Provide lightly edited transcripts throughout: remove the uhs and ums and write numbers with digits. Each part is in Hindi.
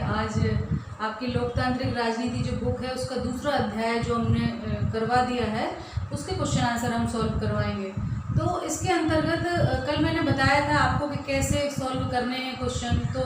आज आपकी लोकतांत्रिक राजनीति जो बुक है उसका दूसरा अध्याय जो हमने करवा दिया है उसके क्वेश्चन आंसर हम सॉल्व करवाएंगे। तो इसके अंतर्गत कल मैंने बताया था आपको कि कैसे सॉल्व करने हैं क्वेश्चन। तो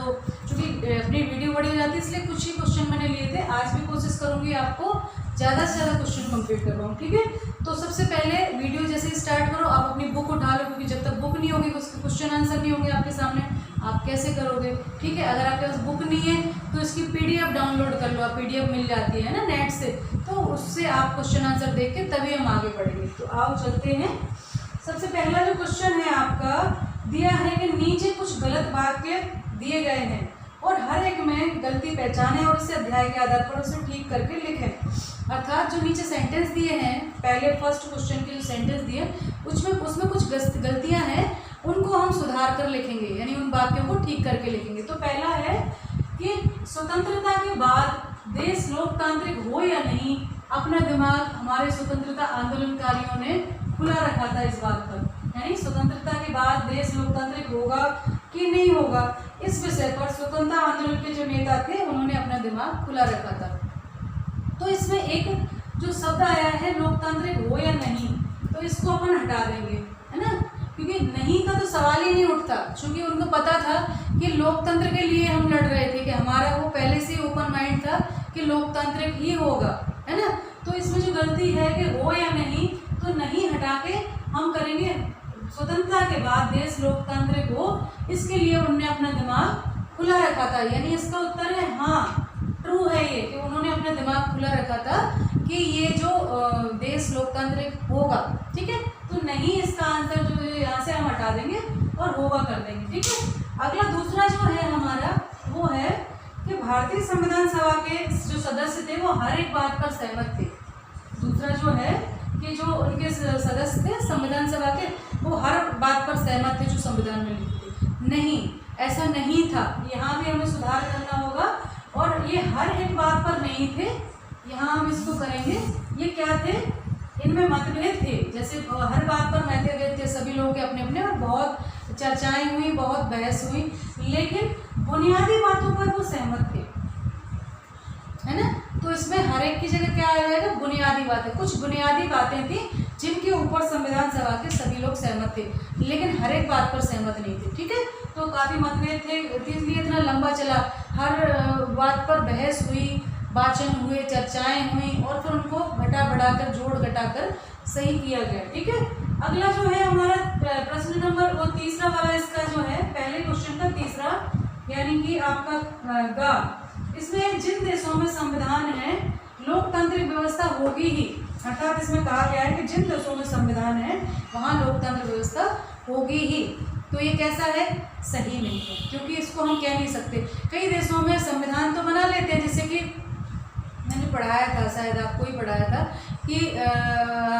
चूँकि अपनी वीडियो बड़ी हो जाती है इसलिए कुछ ही क्वेश्चन मैंने लिए थे। आज भी कोशिश करूँगी आपको ज़्यादा से ज़्यादा क्वेश्चन कंप्लीट करवाऊँ, ठीक है। तो सबसे पहले वीडियो जैसे ही स्टार्ट करो आप अपनी बुक उठा लो, क्योंकि जब तक बुक नहीं होगी उसके क्वेश्चन आंसर नहीं होंगे आपके सामने, आप कैसे करोगे, ठीक है। अगर आपके पास बुक नहीं है तो इसकी PDF डाउनलोड कर लो, आप PDF मिल जाती है ना नेट से, तो उससे आप क्वेश्चन आंसर देख के तभी हम आगे बढ़ेंगे। तो आओ चलते हैं। सबसे पहला जो क्वेश्चन है आपका दिया है कि नीचे कुछ गलत वाक्य दिए गए हैं और हर एक में गलती पहचानें और इसे अध्याय के आधार पर उसे ठीक करके लिखें। अर्थात जो नीचे सेंटेंस दिए हैं, पहले फर्स्ट क्वेश्चन के जो सेंटेंस दिए उसमें कुछ गलतियां हैं, उनको हम सुधार कर लिखेंगे, यानी उन वाक्यों को ठीक करके लिखेंगे। तो पहला है कि स्वतंत्रता के बाद देश लोकतांत्रिक हो या नहीं, अपना दिमाग हमारे स्वतंत्रता आंदोलनकारियों ने खुला रखा था इस बात पर, यानी स्वतंत्रता के बाद देश लोकतांत्रिक होगा कि नहीं होगा, इस विषय पर स्वतंत्रता आंदोलन के जो नेता थे उन्होंने अपना दिमाग खुला रखा था। तो इसमें एक जो शब्द आया है लोकतांत्रिक हो या नहीं, तो इसको अपन हटा देंगे, है ना, क्योंकि नहीं का तो सवाल ही नहीं उठता, क्योंकि उनको पता था कि लोकतंत्र के लिए हम लड़ रहे थे, कि हमारा वो पहले से ओपन माइंड था कि लोकतांत्रिक ही होगा, है ना। तो इसमें जो गलती है कि हो या नहीं, तो नहीं हटा के हम करेंगे स्वतंत्रता के बाद देश लोकतांत्रिक हो, इसके लिए उन्होंने अपना दिमाग खुला रखा था, यानी इसका उत्तर है हाँ, ट्रू है ये कि उन्होंने अपना दिमाग खुला रखा था कि ये जो देश लोकतांत्रिक होगा, ठीक है। तो नहीं इसका आंसर जो है यहाँ से हम हटा देंगे और होगा कर देंगे, ठीक है। अगला दूसरा जो है हमारा वो है कि भारतीय संविधान सभा के जो सदस्य थे वो हर एक बात पर सहमत थे। दूसरा जो है कि जो उनके सदस्य थे संविधान सभा के, वो हर बात पर सहमत थे जो संविधान में लिखी थी। नहीं, ऐसा नहीं था, यहाँ भी हमें सुधार करना होगा। और ये हर एक बात पर नहीं थे, यहाँ हम इसको करेंगे, ये क्या थे, इनमें मतभेद थे। जैसे हर बात पर मतभेद थे सभी लोगों के अपने अपने, और बहुत चर्चाएं हुई, बहुत बहस हुई, लेकिन बुनियादी बातों पर वो सहमत थे, है ना। तो इसमें हर एक की जगह क्या आ जाएगा, बुनियादी बातें। कुछ बुनियादी बातें थी जिनके ऊपर संविधान सभा के सभी लोग सहमत थे, लेकिन हर एक बात पर सहमत नहीं थे, ठीक है। तो काफ़ी मतभेद थे, इसलिए इतना लंबा चला, हर बात पर बहस हुई, वाचन हुए, चर्चाएं हुई, और फिर उनको घटा बढ़ाकर जोड़ घटाकर सही किया गया, ठीक है। अगला जो है हमारा प्रश्न नंबर वो तीसरा वाला, इसका जो है पहले क्वेश्चन का तीसरा, यानी कि आपका गा, इसमें जिन देशों में संविधान है लोकतांत्रिक व्यवस्था होगी ही, अर्थात इसमें कहा गया है कि जिन देशों में संविधान है वहाँ लोकतांत्रिक व्यवस्था होगी ही। तो ये कैसा है, सही नहीं है, क्योंकि इसको हम कह नहीं सकते। कई देशों में संविधान तो बना लेते हैं, जैसे कि मैंने पढ़ाया था, शायद आपको ही पढ़ाया था कि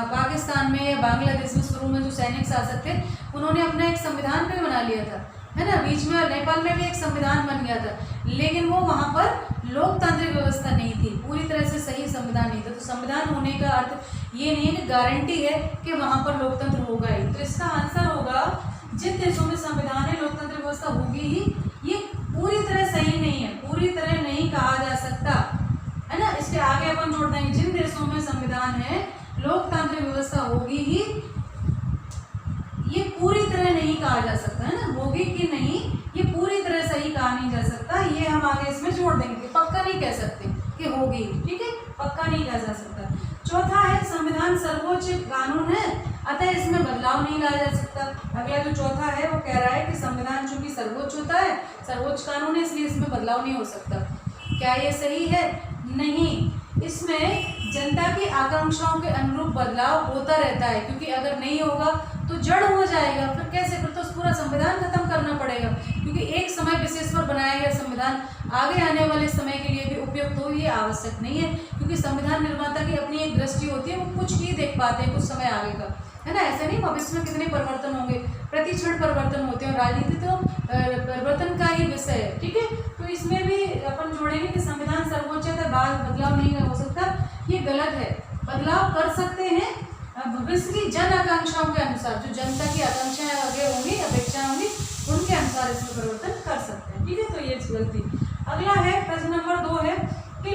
पाकिस्तान में या बांग्लादेश में शुरू में जो सैनिक शासक थे उन्होंने अपना एक संविधान भी बना लिया था, है ना। बीच में नेपाल में भी एक संविधान बन गया था, लेकिन वो वहाँ पर लोकतांत्रिक व्यवस्था नहीं थी, पूरी तरह से सही संविधान नहीं था। तो संविधान होने का अर्थ ये नहीं है कि गारंटी है कि वहाँ पर लोकतंत्र होगा ही। तो इसका आंसर होगा जिन देशों में संविधान है लोकतांत्रिक व्यवस्था होगी ही, ये पूरी तरह सही नहीं है, पूरी तरह नहीं कहा जा सकता, है ना। इसके आगे अपन जोड़ देंगे जिन देशों में संविधान है लोकतांत्रिक व्यवस्था होगी ही, ये पूरी तरह नहीं कहा जा सकता, है ना। होगी कि नहीं ये पूरी तरह सही कहा नहीं जा सकता, ये हम आगे इसमें जोड़ देंगे, पक्का नहीं कह सकते कि होगी, ठीक है, पक्का नहीं कहा जा सकता। चौथा है संविधान सर्वोच्च कानून है, अतः इसमें बदलाव नहीं लाया जा सकता। अगला जो चौथा है वो कह रहा है कि संविधान चूंकि सर्वोच्च होता है, सर्वोच्च कानून है, इसलिए इसमें बदलाव नहीं हो सकता। क्या ये सही है, नहीं, इसमें जनता की आकांक्षाओं के अनुरूप बदलाव होता रहता है, क्योंकि अगर नहीं होगा तो जड़ हो जाएगा, फिर कैसे, फिर तो पूरा संविधान खत्म करना पड़ेगा, क्योंकि एक समय विशेष पर बनाया गया संविधान आगे आने वाले समय के लिए भी उपयुक्त हो ये आवश्यक नहीं है, क्योंकि संविधान निर्माता की अपनी एक दृष्टि होती है, वो कुछ ही देख पाते हैं कुछ समय आगे का, है ना। ऐसा नहीं भविष्य में कितने परिवर्तन होंगे, प्रति क्षण परिवर्तन होते हैं, और राजनीति तो परिवर्तन का ही विषय है, ठीक है। तो इसमें भी अपन जोड़ेंगे कि संविधान सर्वोच्च है, बाद बदलाव नहीं हो सकता, ये गलत है। बदलाव कर सकते हैं भविष्य की जन आकांक्षाओं के अनुसार, जो जनता की आकांक्षाएं आगे होंगी, अपेक्षाएं होंगी, उनके अनुसार इसमें परिवर्तन कर सकते हैं, ठीक है। तो ये गलती। अगला है प्रश्न नंबर 2 है कि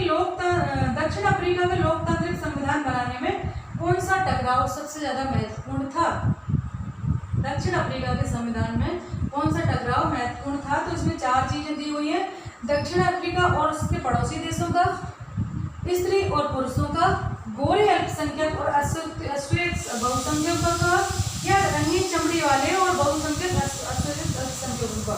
दक्षिण अफ्रीका में लोकतांत्रिक संविधान बनाने में कौन सा टकराव सबसे ज्यादा महत्वपूर्ण था। दक्षिण अफ्रीका के संविधान में कौन सा टकराव महत्वपूर्ण था। तो इसमें 4 चीजें दी हुई है, दक्षिण अफ्रीका और उसके पड़ोसी देशों का, स्त्री और पुरुषों का, गोरे अल्पसंख्यक और अश्वेत बहुसंख्यकों का, या रंगीन चमड़ी वाले और बहुसंख्यक अश्वेत अल्पसंख्यकों का।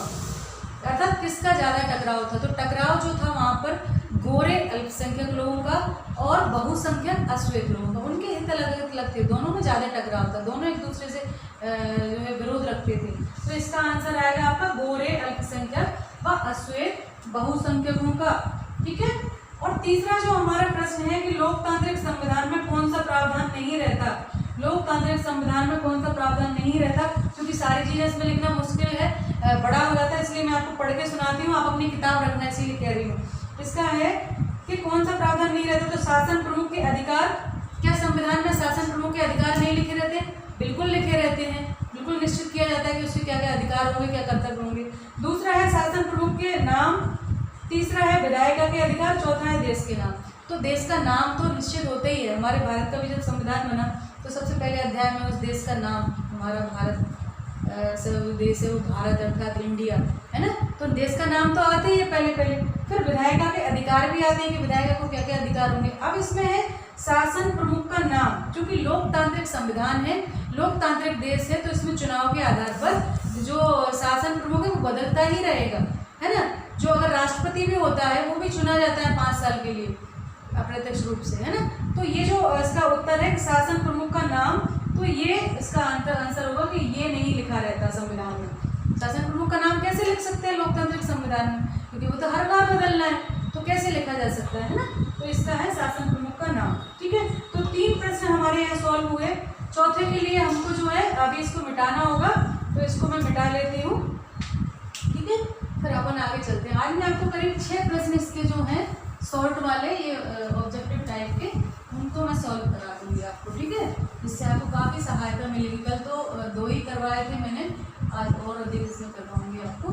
अर्थात किसका ज्यादा टकराव था। तो टकराव जो था वहां पर गोरे अल्पसंख्यक लोगों का और बहुसंख्यक अश्वेत लोगों का, उनके हित अलग अलग थे, दोनों में ज्यादा टकराव था, दोनों एक दूसरे से जो है विरोध रखते थे। तो इसका आंसर आएगा आपका गोरे अल्पसंख्यक व अश्वेत बहुसंख्यकों का। ठीक है। और तीसरा जो हमारा प्रश्न है कि लोकतांत्रिक संविधान में कौन सा प्रावधान नहीं रहता। लोकतांत्रिक संविधान में कौन सा प्रावधान नहीं रहता, क्योंकि सारी चीजें इसमें लिखना मुश्किल है, बड़ा हो जाता है, इसलिए मैं आपको पढ़ के सुनाती हूँ, आप अपनी किताब रखना, इसीलिए कह रही हूँ। इसका है कि कौन सा प्रावधान नहीं रहता। तो शासन प्रमुख के अधिकार, क्या संविधान में शासन प्रमुख के अधिकार नहीं लिखे रहते। बिल्कुल लिखे रहते हैं, बिल्कुल निश्चित किया जाता है कि उसके क्या क्या अधिकार होंगे, क्या कर्तव्य होंगे। दूसरा है शासन प्रमुख के नाम, तीसरा है विधायिका के अधिकार, चौथा है देश के नाम। तो देश का नाम तो निश्चित होता ही है। हमारे भारत का भी जब संविधान बना तो सबसे पहले अध्याय में उस देश का नाम, हमारा भारत देश है वो भारत अर्थात इंडिया है ना, तो देश का नाम तो आता ही है पहले। फिर विधायिका के अधिकार भी आते हैं कि विधायिका को क्या क्या अधिकार होंगे। अब इसमें है शासन प्रमुख का नाम, क्योंकि लोकतांत्रिक संविधान है, लोकतांत्रिक देश है, तो इसमें चुनाव के आधार पर जो शासन प्रमुख है वो बदलता ही रहेगा, है ना। जो अगर राष्ट्रपति भी होता है वो भी चुना जाता है 5 साल के लिए अप्रत्यक्ष रूप से, है ना। तो ये जो इसका उत्तर है शासन प्रमुख का नाम, तो ये इसका आंसर होगा कि ये नहीं लिखा रहता संविधान में। शासन प्रमुख का नाम कैसे लिख सकते हैं लोकतांत्रिक संविधान में, क्योंकि वो तो हर बार बदलना है, तो कैसे लिखा जा सकता है ना। तो इसका है शासन प्रमुख का नाम। ठीक है। तो 3 प्रश्न हमारे यहाँ सॉल्व हुए। चौथे के लिए हमको जो है अभी इसको मिटाना होगा, तो इसको मैं मिटा लेती हूँ। ठीक है। फिर अपन आगे चलते हैं। आज मैं आपको करीब 6 प्रश्न इसके जो हैं शॉर्ट वाले, ये ऑब्जेक्टिव टाइप के, उनको मैं सॉल्व करा दूंगी आपको। ठीक है। इससे आपको काफ़ी सहायता मिलेगी। कल तो 2 ही करवाए थे मैंने, आज और अधिक इसमें करवाऊंगी आपको।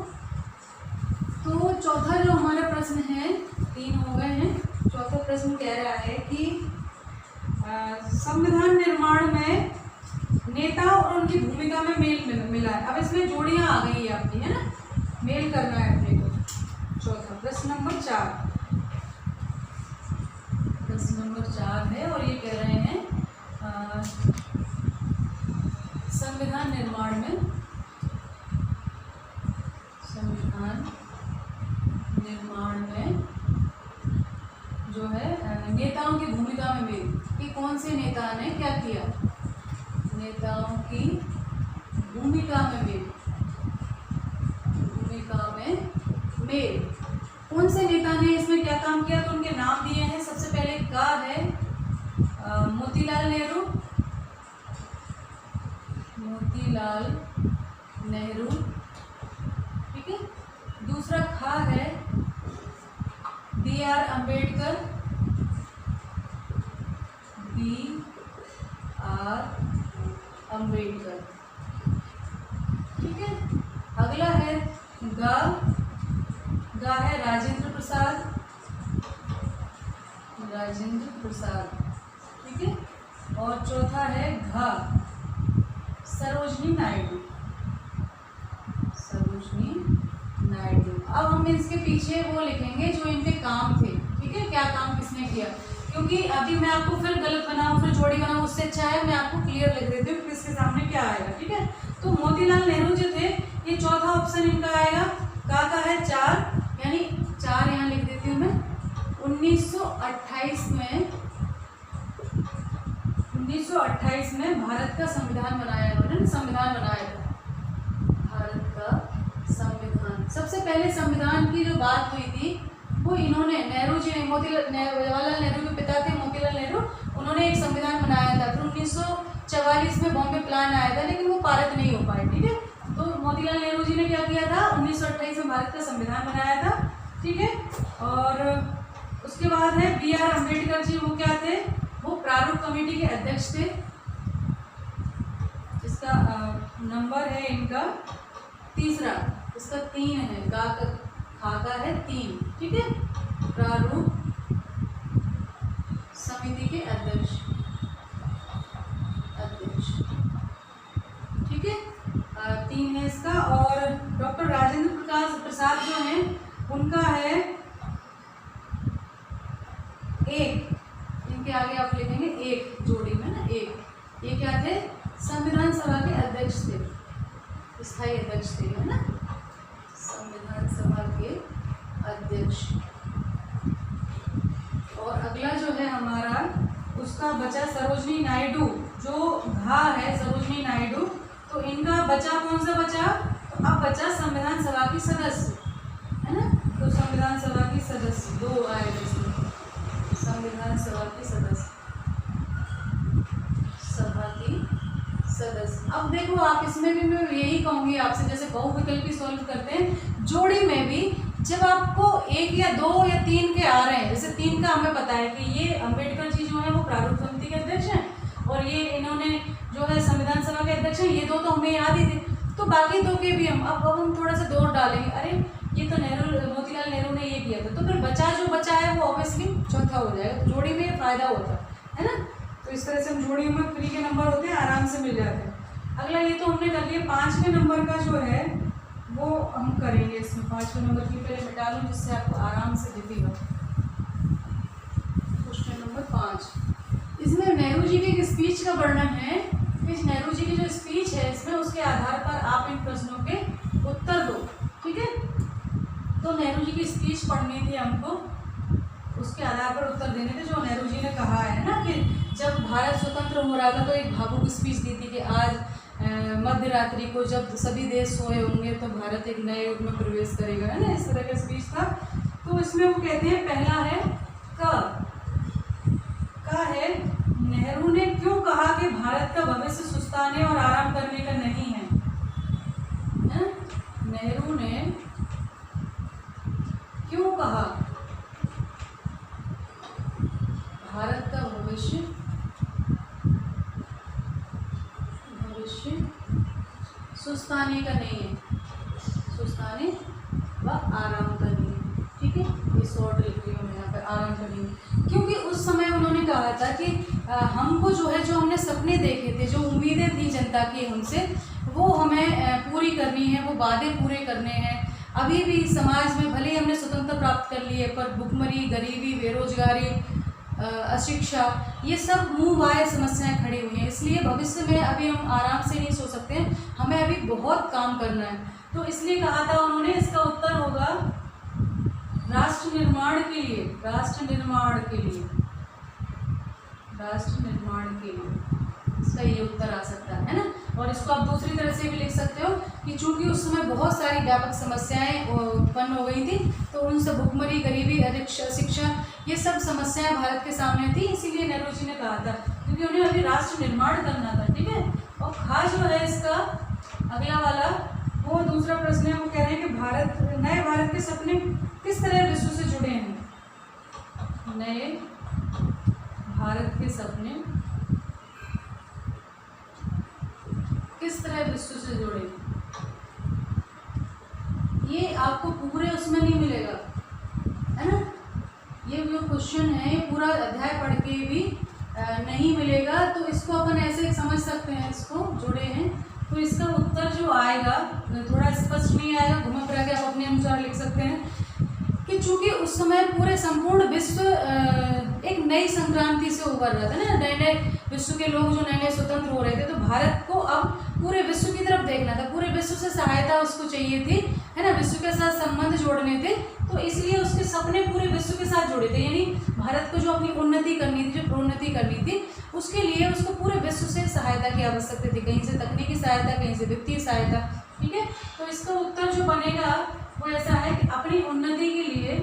तो चौथा जो हमारा प्रश्न है, 3 हो गए हैं। चौथा प्रश्न कह रहा है कि संविधान निर्माण में नेता और उनकी भूमिका में मेल मिला है। अब इसमें जोड़ियां आ गई है आपकी, है ना, मेल करना है अपने को। चौथा प्रश्न नंबर 4, प्रश्न नंबर 4 है और ये कह रहे हैं संविधान निर्माण में जो है नेताओं की भूमिका में मेल, कि कौन से नेता ने क्या किया। नेताओं की भूमिका में मेल, कौन से नेता ने इसमें क्या काम किया, तो उनके नाम दिए हैं। सबसे पहले का है मोतीलाल नेहरू। ठीक है। दूसरा खा है B.R. अम्बेडकर। ठीक है। अगला है गा है राजेंद्र प्रसाद। ठीक है। और चौथा है घा सरोजनी नायडू। अब हम इसके पीछे वो लिखेंगे जो इनके काम थे। ठीक है। क्या काम किसने किया, क्योंकि अभी मैं आपको फिर गलत बनाऊं फिर जोड़ी बनाऊं, उससे अच्छा है मैं आपको क्लियर लिख देती हूँ किसके सामने क्या आएगा। ठीक है। तो मोतीलाल नेहरू जो थे, ये चौथा ऑप्शन इनका आएगा। का है 4, यानी 4 यहाँ लिख देती हूँ मैं। 1928 में भारत का संविधान बनाया इन्होंने, संविधान बनाया था भारत का संविधान। सबसे पहले संविधान की जो बात हुई थी वो इन्होंने, नेहरू जी ने, जवाहरलाल नेहरू के पिता थे मोतीलाल नेहरू, उन्होंने एक संविधान बनाया था। फिर 1944 में बॉम्बे प्लान आया था, लेकिन वो पारित नहीं हो पाए। ठीक है। तो मोतीलाल नेहरू जी ने क्या किया था, 1928 में भारत का संविधान बनाया था। ठीक है। और उसके बाद है B.R. अम्बेडकर जी, वो क्या थे, वो प्रारूप कमेटी के अध्यक्ष थे। इसका नंबर है इनका तीसरा, इसका 3 है, खा का है 3, ठीक है। प्रारूप समिति के अध्यक्ष, ठीक है। 3 है इसका। और डॉक्टर राजेंद्र प्रसाद जो हैं उनका है 1, इनके आगे आप लिखेंगे 1 जोड़ी में ना 1। ये क्या थे? संविधान सभा के अध्यक्ष थे, स्थायी अध्यक्ष थे, है ना, संविधान सभा के अध्यक्ष। और अगला जो है हमारा उसका बचा सरोजनी नायडू, जो घा है सरोजनी नायडू, तो इनका बचा कौन सा बचा? तो अब बचा संविधान सभा की सदस्य, है ना। तो संविधान सभा की सदस्य 2 आएगा इसमें, संविधान सभा की सदस्य, अब देखो आप इसमें भी मैं यही कहूँगी आपसे, जैसे बहुविकल्पी सॉल्व करते हैं, जोड़ी में भी जब आपको 1 या 2 या 3 के आ रहे हैं, जैसे 3 का हमें पता है कि ये अंबेडकर जी जो है वो प्रारूप समिति के अध्यक्ष हैं और ये इन्होंने जो है संविधान सभा के अध्यक्ष हैं, ये 2 तो हमें याद ही थे, तो बाकी 2 के भी अब हम थोड़ा सा दौड़ डालेंगे, अरे ये तो मोतीलाल नेहरू ने ये किया था, तो फिर जो बचा है वो ऑब्वियसली चौथा हो जाएगा। तो जोड़ी में फायदा होता है ना। तो इस तरह से हम जोड़ियों में फ्री के नंबर होते हैं, आराम से मिल जाते हैं। अगला ये तो हमने कर लिया, 5वें नंबर का जो है वो हम करेंगे इसमें। 5वें नंबर की पहले मिटा लूँ जिससे आपको आराम से दिखेगा। क्वेश्चन नंबर 5, इसमें नेहरू जी की एक स्पीच का वर्णन है। इस नेहरू जी की जो स्पीच है इसमें उसके आधार पर आप इन प्रश्नों के उत्तर दो, ठीक है। तो नेहरू जी की स्पीच पढ़नी थी हमको, उसके आधार पर उत्तर देने थे। जो नेहरू जी ने कहा है ना कि जब भारत स्वतंत्र हो रहा था तो एक भावुक स्पीच दी थी कि आज मध्य रात्रि को जब सभी देश सोए होंगे तो भारत एक नए युग में प्रवेश करेगा, है ना, इस तरह का स्पीच था। तो इसमें वो कहते हैं, पहला है का है नेहरू ने क्यों कहा कि भारत का भविष्य सुस्ताने और आराम करने का नहीं है, नेहरू ने क्यों कहा भारत का भविष्य सुस्ताने का नहीं है, सुस्ताने व आराम करनी है, ठीक है। ये शॉर्ट लिख रही हूँ मैं यहाँ पर, आराम करनी है, क्योंकि उस समय उन्होंने कहा था कि हमको जो है, जो हमने सपने देखे थे, जो उम्मीदें थी जनता की हमसे, वो हमें पूरी करनी है, वो वादे पूरे करने हैं। अभी भी समाज में भले ही हमने स्वतंत्रता प्राप्त कर ली है, पर भुखमरी, गरीबी, बेरोजगारी, अशिक्षा, ये सब मुँह बाए समस्याएं खड़ी हुई हैं। इसलिए भविष्य में अभी हम आराम से नहीं सो सकते हैं, हमें अभी बहुत काम करना है। तो इसलिए कहा था उन्होंने, इसका उत्तर होगा राष्ट्र निर्माण के लिए, राष्ट्र निर्माण के लिए, राष्ट्र निर्माण के लिए इसका ये उत्तर आ सकता है ना। और इसको आप दूसरी तरह से भी लिख सकते हो कि चूंकि उस समय बहुत सारी व्यापक समस्याएं उत्पन्न हो गई थी, तो उनसे भुखमरी, गरीबी, शिक्षा, ये सब समस्याएं भारत के सामने थी। इसीलिए नेहरू जी ने कहा था, क्योंकि उन्हें अभी राष्ट्र निर्माण करना था, ठीक है। और खास जो है इसका अगला वाला, वो दूसरा प्रश्न है, वो कह रहे हैं कि नए भारत के सपने किस तरह विश्व से जुड़े हैं। नए भारत के सपने किस तरह विश्व से जुड़े, ये आपको पूरे उसमें नहीं मिलेगा, है ना। ये जो क्वेश्चन है ये पूरा अध्याय पढ़ के भी नहीं मिलेगा, तो इसको अपन ऐसे समझ सकते हैं, इसको जुड़े हैं। तो इसका उत्तर जो आएगा थोड़ा स्पष्ट नहीं आएगा, घुमा फिरा के आप अपने अनुसार लिख सकते हैं कि चूंकि उस समय पूरे संपूर्ण विश्व एक नई संक्रांति से उभर रहा था ना, नए नए विश्व के लोग जो नए नए स्वतंत्र हो रहे थे, तो भारत को अब पूरे विश्व की तरफ देखना था, पूरे विश्व से सहायता उसको चाहिए थी, है ना, विश्व के साथ संबंध जोड़ने थे। तो इसलिए उसके सपने पूरे विश्व के साथ जुड़े थे, यानी भारत को जो अपनी उन्नति करनी थी, जो प्रोन्नति करनी थी, उसके लिए उसको पूरे विश्व से सहायता की आवश्यकता थी, कहीं से तकनीकी सहायता, कहीं से वित्तीय सहायता, ठीक है। तो इसका उत्तर जो बनेगा वो ऐसा है कि अपनी उन्नति के लिए,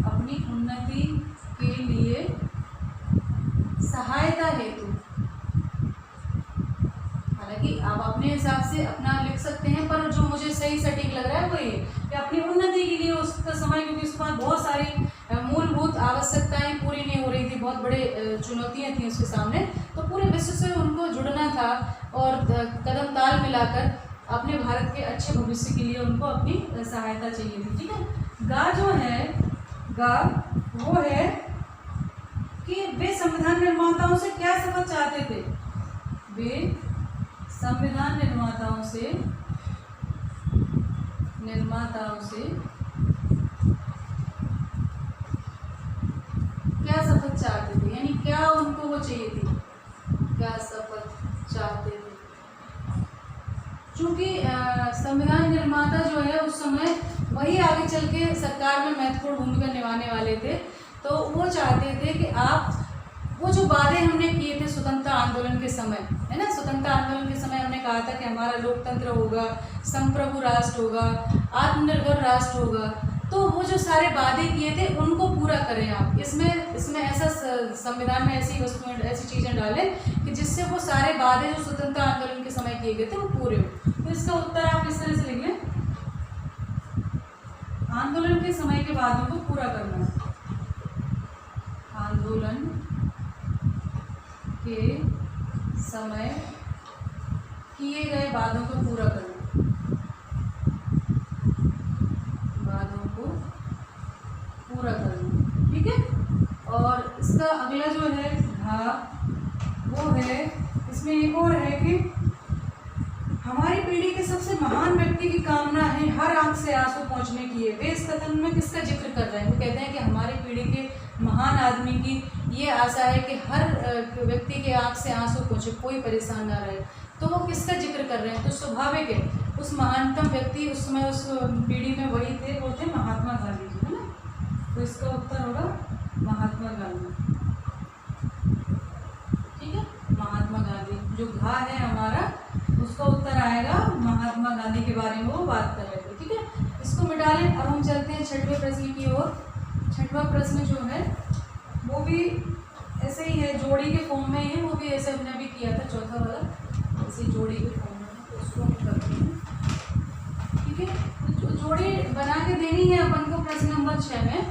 अपनी उन्नति के लिए सहायता हेतु, हालांकि आप अपने हिसाब से अपना लिख सकते हैं, पर जो मुझे सही सटीक लग रहा है वो ये कि अपनी उन्नति के लिए उसका समय, क्योंकि उसके बाद बहुत सारी मूलभूत आवश्यकताएं पूरी नहीं हो रही थी, बहुत बड़े चुनौतियां थी उसके सामने, तो पूरे विश्व से उनको जुड़ना था और कदम ताल मिलाकर अपने भारत के अच्छे भविष्य के लिए उनको अपनी सहायता चाहिए थी। ठीक है, गा जो है, गा वो है कि वे संविधान निर्माताओं से क्या शपथ चाहते थे। वे संविधान निर्माताओं से क्या शपथ चाहते थे, यानी क्या उनको वो चाहिए थी, क्या शपथ चाहते थे। चूंकि संविधान निर्माता जो है उस समय वही आगे चल के सरकार में महत्वपूर्ण भूमिका निभाने वाले थे, तो वो चाहते थे कि आप वो जो वादे हमने किए थे स्वतंत्रता आंदोलन के समय, है ना, स्वतंत्रता आंदोलन के समय हमने कहा था कि हमारा लोकतंत्र होगा, संप्रभु राष्ट्र होगा, आत्मनिर्भर राष्ट्र होगा, तो वो जो सारे वादे किए थे उनको पूरा करें आप। इसमें ऐसा संविधान में ऐसी वस्तुएं, ऐसी चीज़ें डालें कि जिससे वो सारे वादे जो स्वतंत्रता आंदोलन के समय किए गए थे वो पूरे हो। तो इसका उत्तर आप इस तरह से लिख लें, आंदोलन के समय के वादों को पूरा करना, आंदोलन के समय किए गए वादों को पूरा करना, वादों को पूरा करना। ठीक है, और इसका अगला जो है वो है, इसमें एक और है कि हमारी पीढ़ी के सबसे महान व्यक्ति की कामना है हर आंख से आंसू पहुंचने की है। वे इस कथन में किसका जिक्र कर रहे हैं, वो कहते हैं कि हमारी पीढ़ी के महान आदमी की ये आशा है कि हर व्यक्ति के आंख से आंसू पहुंचे, कोई परेशान ना रहे। तो वो किसका जिक्र कर रहे हैं, तो स्वाभाविक है उस महानतम व्यक्ति उस समय उस पीढ़ी में वही थे, वो थे महात्मा गांधी जी, है ना। तो इसका उत्तर होगा महात्मा गांधी। ठीक है, महात्मा गांधी जो घा है हमारा, उसका उत्तर आएगा महात्मा गांधी के बारे में वो बात कर रहे थे। ठीक है, इसको मिटा लें। अब हम चलते हैं छठवें प्रश्न की ओर। छठवां प्रश्न जो है वो भी ऐसे ही है, जोड़ी के फॉर्म में है, वो भी ऐसे हमने भी किया था चौथा वाला, ऐसे जोड़ी के फॉर्म में, तो उसको हम करते हैं। ठीक है, तो जोड़ी बना के देनी है अपन को प्रश्न नंबर 6 में,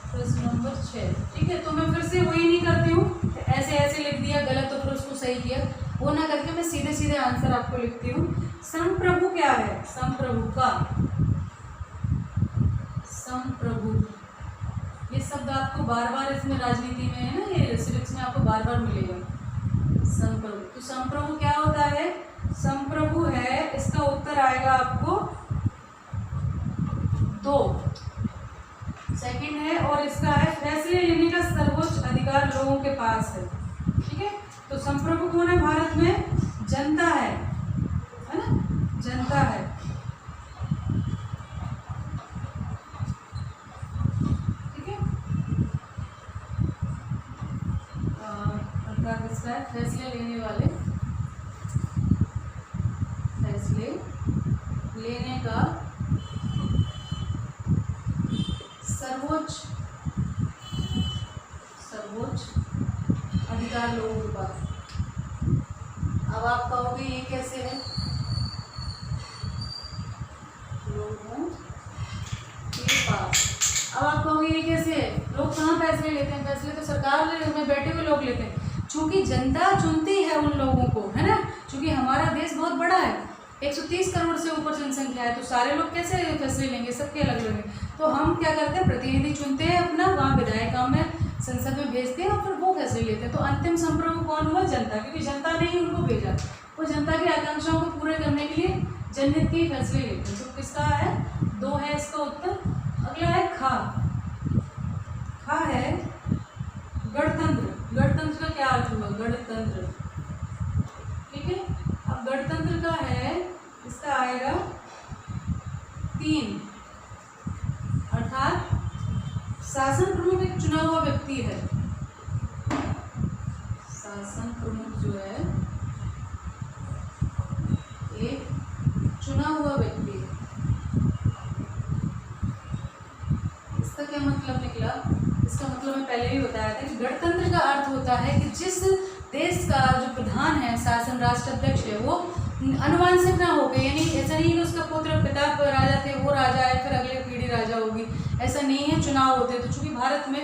प्रश्न नंबर 6। ठीक है, तो मैं फिर से वही नहीं करती हूँ ऐसे ऐसे लिख दिया गलत तो फिर उसको सही किया, वो ना करके मैं सीधे सीधे आंसर आपको लिखती हूँ। संप्रभु क्या है, संप्रभु का, संप्रभु ये शब्द आपको बार बार इसमें राजनीति में है ना, ये सिविक्स में आपको बार बार मिलेगा संप्रभु। तो संप्रभु क्या होता है, संप्रभु है, इसका उत्तर आएगा आपको 2 सेकंड है, और इसका है फैसले लेने का सर्वोच्च अधिकार लोगों के पास है। ठीक है, तो संप्रभु कौन है भारत में, जनता है ना, जनता है। ठीक है, अर्थात इसका है फैसले लेने वाले, फैसले लेने का सर्वोच्च अधिकार लोगों के पास। अब आप कहोगे ये कैसे है, लोगों के पास। अब आप कहोगे ये कैसे है, लोग कहाँ फैसले लेते हैं, फैसले तो सरकार में बैठे हुए लोग लेते हैं, चूंकि जनता चुनती है उन लोगों को, है ना। चूंकि हमारा देश बहुत बड़ा है, 130 करोड़ से ऊपर जनसंख्या है, तो सारे लोग कैसे फैसले लेंगे, सबके अलग अलग हैं। तो हम क्या करते हैं, प्रतिनिधि चुनते हैं अपना, वहाँ विधायिका में संसद में भेजते हैं और फिर वो फैसले लेते हैं। तो अंतिम संप्रभु कौन हुआ, जनता, क्योंकि जनता ने ही उनको भेजा, वो जनता की आकांक्षाओं को पूरे करने के लिए जनहित के फैसले लेते हैं। तो किसका है, 2 है इसका उत्तर। अगला है खा, खा है गणतंत्र। गणतंत्र का क्या अर्थ हुआ, गणतंत्र। ठीक है, अब गणतंत्र का है, इसका आएगा 3, अर्थात शासन प्रमुख एक चुना हुआ व्यक्ति है, शासन प्रमुख जो है एक चुना हुआ व्यक्ति है। इसका क्या मतलब निकला, इसका मतलब मैं पहले ही बताया था कि गणतंत्र का अर्थ होता है कि जिस देश का जो प्रधान है, शासन राष्ट्राध्यक्ष है, वो अनुवांशिक ना हो गए, यानी ऐसा नहीं कि उसका पुत्र पिता राजा थे, वो राजा है फिर अगले पीढ़ी राजा होगी, ऐसा नहीं है, चुनाव होते हैं। तो चूंकि भारत में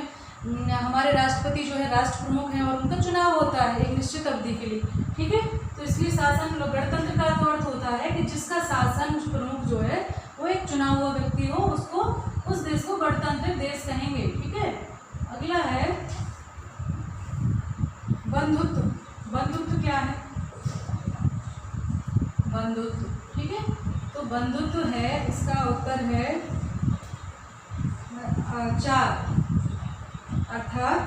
हमारे राष्ट्रपति जो है राष्ट्र प्रमुख हैं और उनका चुनाव होता है एक निश्चित अवधि के लिए। ठीक है, तो इसलिए शासन गणतंत्र का अर्थ होता है कि जिसका शासन प्रमुख जो है वो एक चुना हुआ व्यक्ति हो, उसको उस देश को गणतांत्रिक देश कहेंगे। ठीक है, अगला है बंधुत्व। बंधुत्व क्या है? बंधुत्व, ठीक है, तो बंधुत्व है, इसका उत्तर है 4, अर्थात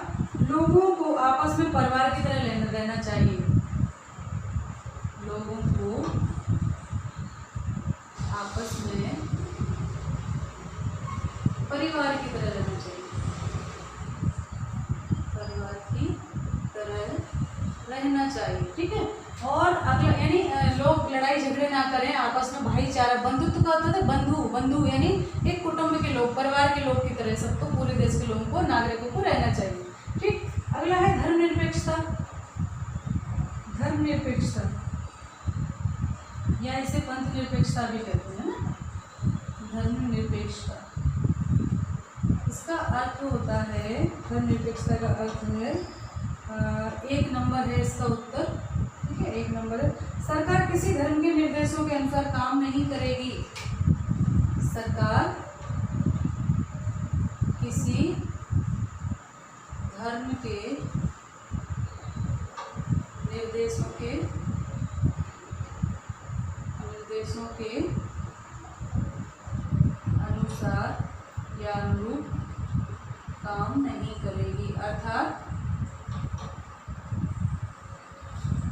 लोगों को आपस में परिवार की तरह रहना चाहिए। लोगों को आपस में परिवार की तरह रहना चाहिए, परिवार की तरह रहना चाहिए। ठीक है, और अगला यानी लोग लड़ाई झगड़े ना करें, आपस में भाईचारा। बंधुत्व का होता है बंधु यानी एक कुटुंब के लोग, परिवार के लोग की तरह सबको, पूरे देश के लोगों को, नागरिकों को रहना चाहिए। ठीक, अगला है धर्मनिरपेक्षता। धर्मनिरपेक्षता या इसे पंथ निरपेक्षता भी कहते हैं ना, धर्मनिरपेक्षता। इसका अर्थ होता है, धर्मनिरपेक्षता का अर्थ है 1 नंबर है इसका उत्तर। ठीक है, 1 नंबर है, सरकार किसी धर्म के निर्देशों के अनुसार काम नहीं करेगी। सरकार किसी धर्म के निर्देशों के अनुसार या अनुरूप काम नहीं करेगी। अर्थात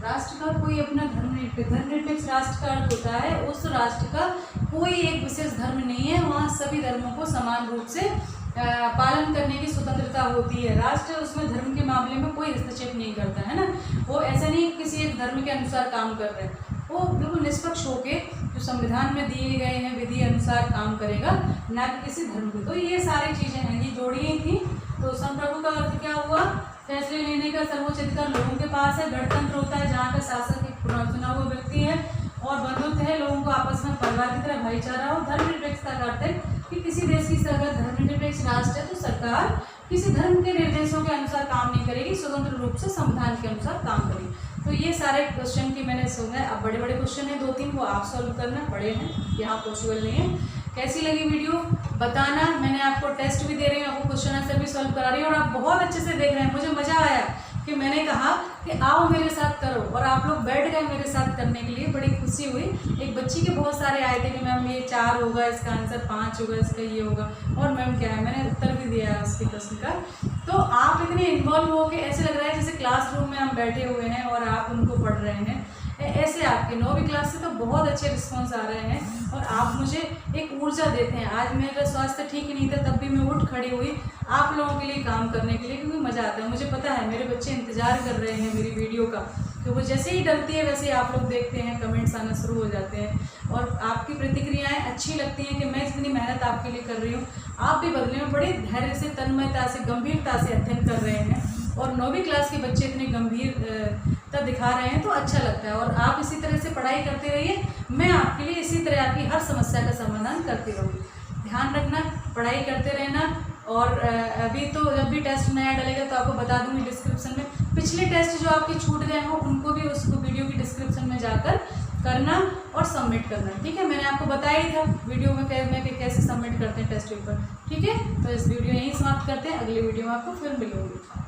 राष्ट्र का कोई अपना धर्मनिरपेक्ष राष्ट्र का अर्थ होता है उस राष्ट्र का कोई एक विशेष धर्म नहीं है, वहाँ सभी धर्मों को समान रूप से पालन करने की स्वतंत्रता होती है। राष्ट्र उसमें धर्म के मामले में कोई हस्तक्षेप नहीं करता है ना, वो ऐसा नहीं किसी एक धर्म के अनुसार काम कर रहे हैं, वो बिल्कुल निष्पक्ष होके जो संविधान में दिए गए हैं विधि अनुसार काम करेगा, ना कि किसी धर्म के। तो ये सारी चीज़ें हैं, ये जोड़ी ही थी। तो संप्रभु का अर्थ क्या हुआ? फैसले लेने का सर्वोच्च अधिकार लोगों के पास है। गणतंत्र होता है जहाँ का शासक एक चुना हुआ व्यक्ति है। और बंधुत्व है, लोगों को आपस में परिवार की तरह भाईचारा हो। धर्मनिरपेक्षता का अर्थ है कि किसी देश की अगर धर्मनिरपेक्ष राष्ट्र है तो सरकार किसी धर्म के निर्देशों के अनुसार काम नहीं करेगी, स्वतंत्र रूप से संविधान के अनुसार काम करेगी। तो ये सारे क्वेश्चन की मैंने सुना है। अब बड़े बड़े क्वेश्चन हैं 2-3, वो आप सॉल्व करना, बड़े हैं, यहाँ पॉसिबल नहीं है। कैसी लगी वीडियो बताना। मैंने आपको टेस्ट भी दे रही हूँ, आपको क्वेश्चन आंसर भी सॉल्व करा रही हूँ और आप बहुत अच्छे से देख रहे हैं। मुझे मज़ा आया कि मैंने कहा कि आओ मेरे साथ करो और आप लोग बैठ गए मेरे साथ करने के लिए, बड़ी खुशी हुई। एक बच्ची के बहुत सारे आए थे कि मैम ये 4 होगा, इसका आंसर 5 होगा, इसका ये होगा, और मैम क्या है, मैंने उत्तर भी दिया है उसके प्रश्न का। तो आप इतने इन्वॉल्व हो के ऐसे लग रहा है जैसे क्लासरूम में हम बैठे हुए हैं और आप उनको पढ़ रहे हैं। ऐसे आपके 9वीं क्लास से तो बहुत अच्छे रिस्पॉन्स आ रहे हैं और आप मुझे एक ऊर्जा देते हैं। आज मेरा स्वास्थ्य ठीक नहीं था, तब भी मैं उठ खड़ी हुई आप लोगों के लिए काम करने के लिए, क्योंकि मज़ा आता है। मुझे पता है मेरे बच्चे इंतज़ार कर रहे हैं मेरी वीडियो का, तो वो जैसे ही डलती है वैसे ही आप लोग देखते हैं, कमेंट्स आना शुरू हो जाते हैं और आपकी प्रतिक्रियाएँ अच्छी लगती हैं कि मैं जितनी मेहनत आपके लिए कर रही हूँ, आप भी बदले में बड़े धैर्य से, तन्मयता से, गंभीरता से अध्ययन कर रहे हैं। और 9वीं क्लास के बच्चे इतनी गंभीरता दिखा रहे हैं तो अच्छा लगता है। और आप इसी तरह से पढ़ाई करते रहिए, मैं आपके लिए इसी तरह आपकी हर समस्या का समाधान करती रहूँगी। ध्यान रखना, पढ़ाई करते रहना। और अभी तो जब भी टेस्ट नया डलेगा तो आपको बता दूँगी डिस्क्रिप्शन में। पिछले टेस्ट जो आपके छूट गए हों उनको भी उसको वीडियो की डिस्क्रिप्शन में जाकर करना और सबमिट करना। ठीक है, मैंने आपको बताया ही था वीडियो में कि कैसे सबमिट करते हैं टेस्ट पेपर। ठीक है, तो इस वीडियो यहीं समाप्त करते हैं, अगली वीडियो में आपको फिर मिलूंगी।